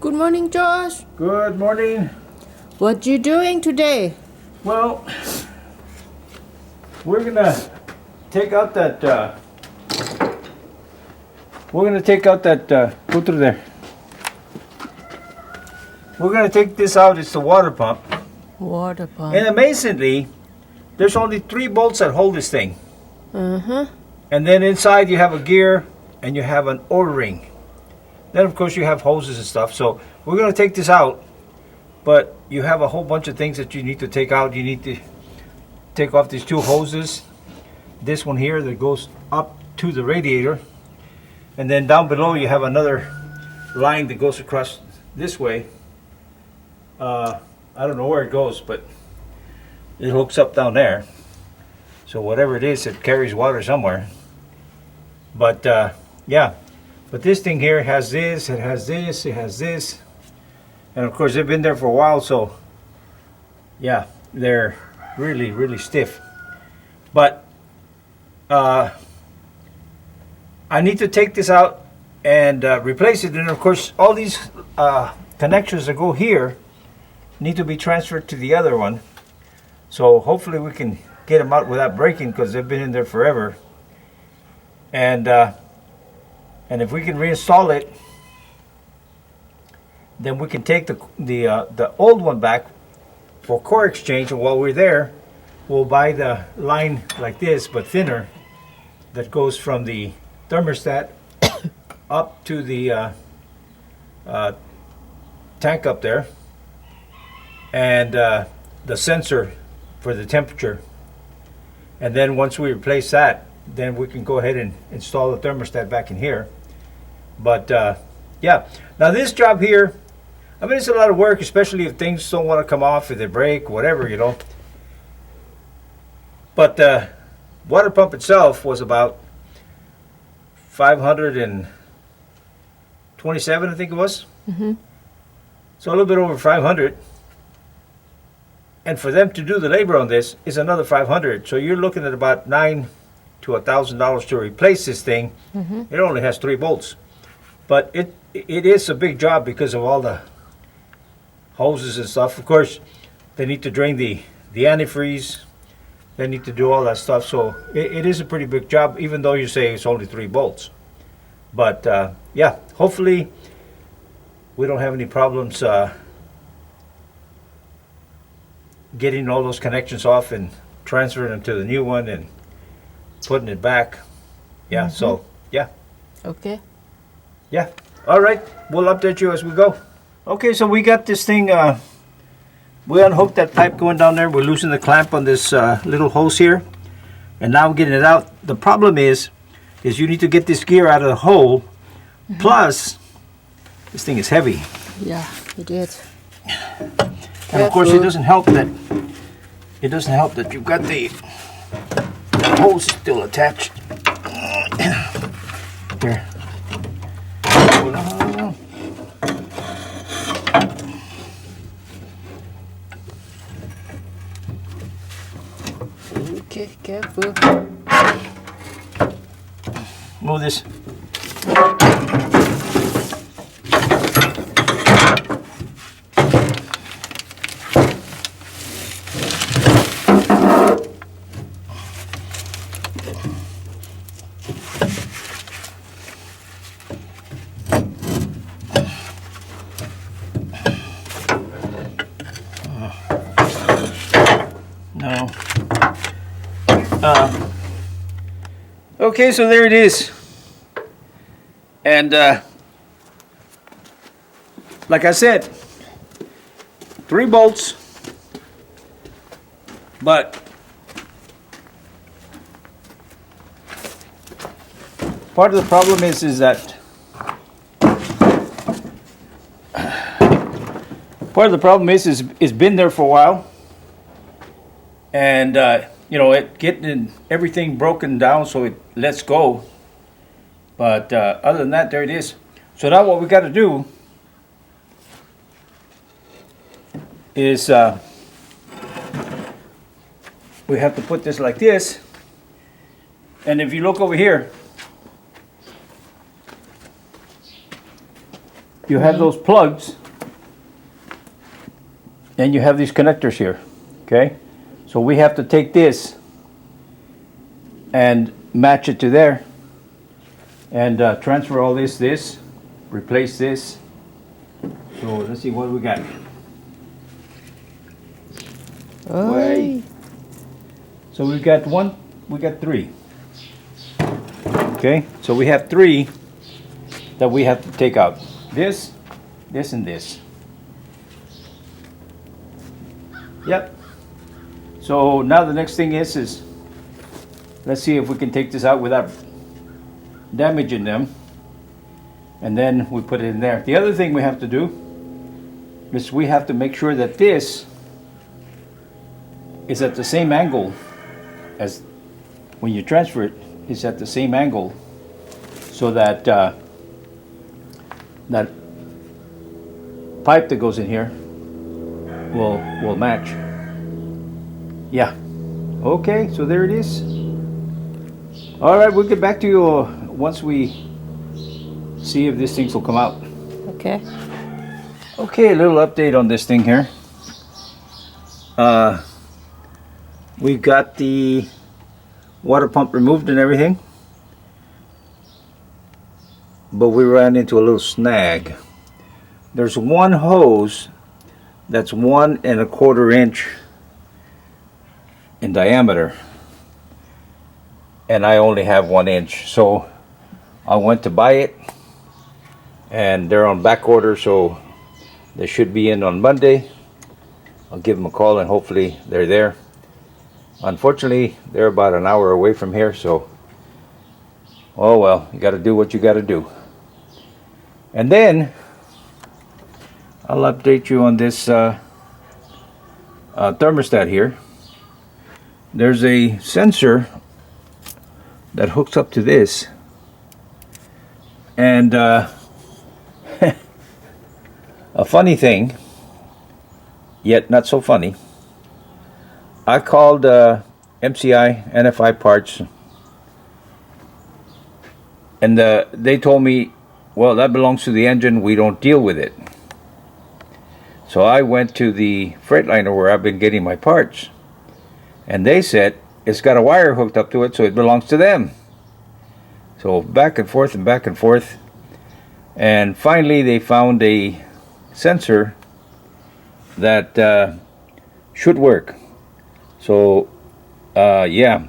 Good morning, Josh. Good morning. What you doing today? Well, we're gonna take out that. Go through there. We're gonna take this out. It's the water pump. Water pump. And amazingly, there's only 3 bolts that hold this thing. Uh-huh. And then inside you have a gear and you have an O-ring. Then of course you have hoses and stuff. So we're gonna take this out, but you have a whole bunch of things that you need to take out. You need to take off these 2 hoses. This one here that goes up to the radiator. And then down below you have another line that goes across this way. I don't know where it goes, but it hooks up down there. So whatever it is, it carries water somewhere. But yeah, but this thing here has this, it has this, it has this. And of course they've been there for a while, so yeah, they're really, really stiff. But I need to take this out and replace it. And of course all these connections that go here need to be transferred to the other one. So hopefully we can get them out without breaking, because they've been in there forever. And if we can reinstall it, then we can take the old one back for core exchange. And while we're there, we'll buy the line like this, but thinner, that goes from the thermostat up to the tank up there, and the sensor for the temperature. And then once we replace that, then we can go ahead and install the thermostat back in here. But yeah, now this job here, I mean, it's a lot of work, especially if things don't want to come off, if they break, whatever, you know. But the water pump itself was about 527, I think it was. Mm-hmm. So a little bit over 500. And for them to do the labor on this is another 500. So you're looking at about $900 to $1,000 to replace this thing. Mm-hmm. It only has 3 bolts, but it is a big job because of all the hoses and stuff. Of course, they need to drain the antifreeze. They need to do all that stuff. So it is a pretty big job, even though you say it's only 3 bolts. But yeah, hopefully we don't have any problems getting all those connections off and transferring them to the new one and putting it back. Yeah, Mm-hmm. so yeah. Okay. Yeah. All right. We'll update you as we go. Okay, so we got this thing. We unhooked that pipe going down there. We're loosening the clamp on this little hose here, and now I'm getting it out. The problem is you need to get this gear out of the hole. Mm-hmm. Plus, this thing is heavy. Yeah, it is. And of course, it doesn't help that you've got the hose still attached. Here. Okay, careful. Move this. No. Okay, so there it is. And like I said, 3 bolts, but part of the problem is that it's been there for a while, and you know, it getting everything broken down so it lets go. But other than that, there it is. So now what we got to do is we have to put this like this. And if you look over here, you have those plugs and you have these connectors here. Okay, so we have to take this and match it to there, and transfer all this, replace this. So let's see what we got. Oi. So we got three. Okay, so we have three that we have to take out. This, and this. Yep. So now the next thing is let's see if we can take this out without damaging them. And then we put it in there. The other thing we have to do is we have to make sure that this is at the same angle as when you transfer it. It's at the same angle, so that that pipe that goes in here will match. Yeah. Okay, so there it is. All right, we'll get back to you once we see if these things will come out. Okay. Okay, a little update on this thing here. We've got the water pump removed and everything, but we ran into a little snag. There's one hose that's 1 1/4 inch in diameter, and I only have 1 inch, so I went to buy it, and they're on back order, so they should be in on Monday. I'll give them a call and hopefully they're there. Unfortunately, they're about an hour away from here, so oh well, you got to do what you got to do. And then I'll update you on this thermostat here. There's a sensor that hooks up to this, and a funny thing, yet not so funny. I called MCI NFI Parts, and they told me, well, that belongs to the engine, we don't deal with it. So I went to the Freightliner where I've been getting my parts, and they said it's got a wire hooked up to it, so it belongs to them. So back and forth, and finally they found a sensor that should work. So yeah,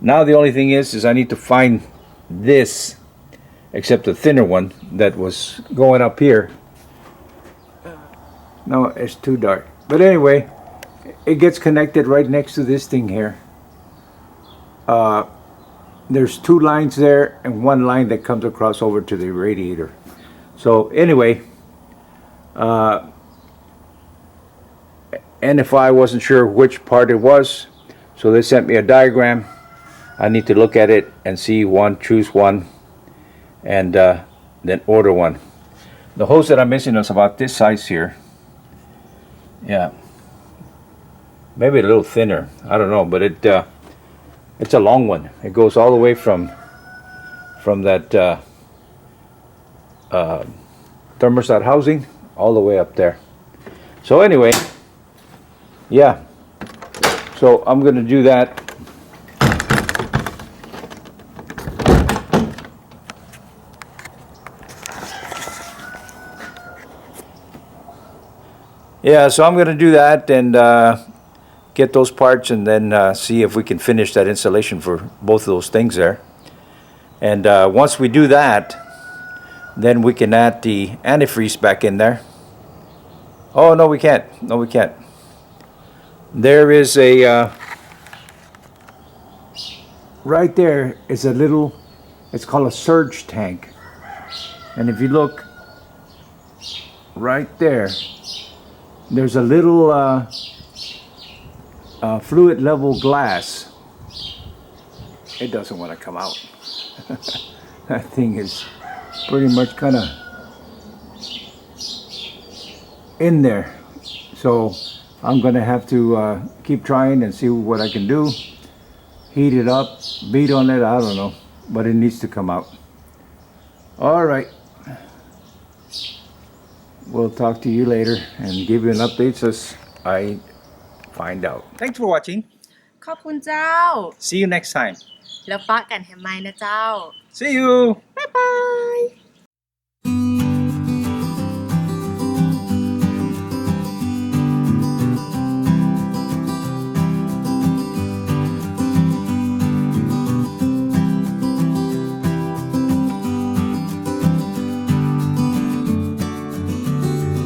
now the only thing is I need to find this, except the thinner one that was going up here. No, it's too dark, but anyway, it gets connected right next to this thing here. There's 2 lines there and 1 line that comes across over to the radiator. So anyway, and if I wasn't sure which part it was, so they sent me a diagram. I need to look at it and see one, choose one, and then order one. The hose that I'm missing is about this size here. Yeah, maybe a little thinner, I don't know, but it's a long one. It goes all the way from that thermostat housing all the way up there. So anyway, yeah, so I'm going to do that. Yeah, so I'm going to do that and get those parts, and then see if we can finish that installation for both of those things there. And once we do that, then we can add the antifreeze back in there. Oh, no, we can't. No, we can't. There is a right there is a little, it's called a surge tank, and if you look right there, there's a little fluid level glass. It doesn't want to come out. That thing is pretty much kind of in there, so I'm gonna have to keep trying and see what I can do. Heat it up, beat on it, I don't know, but it needs to come out. All right, we'll talk to you later and give you an update I find out. Thanks for watching. ขอบคุณเจ้า See you next time. แล้วปะกันแฮมไมนะเจ้า See you.บ๊ายบาย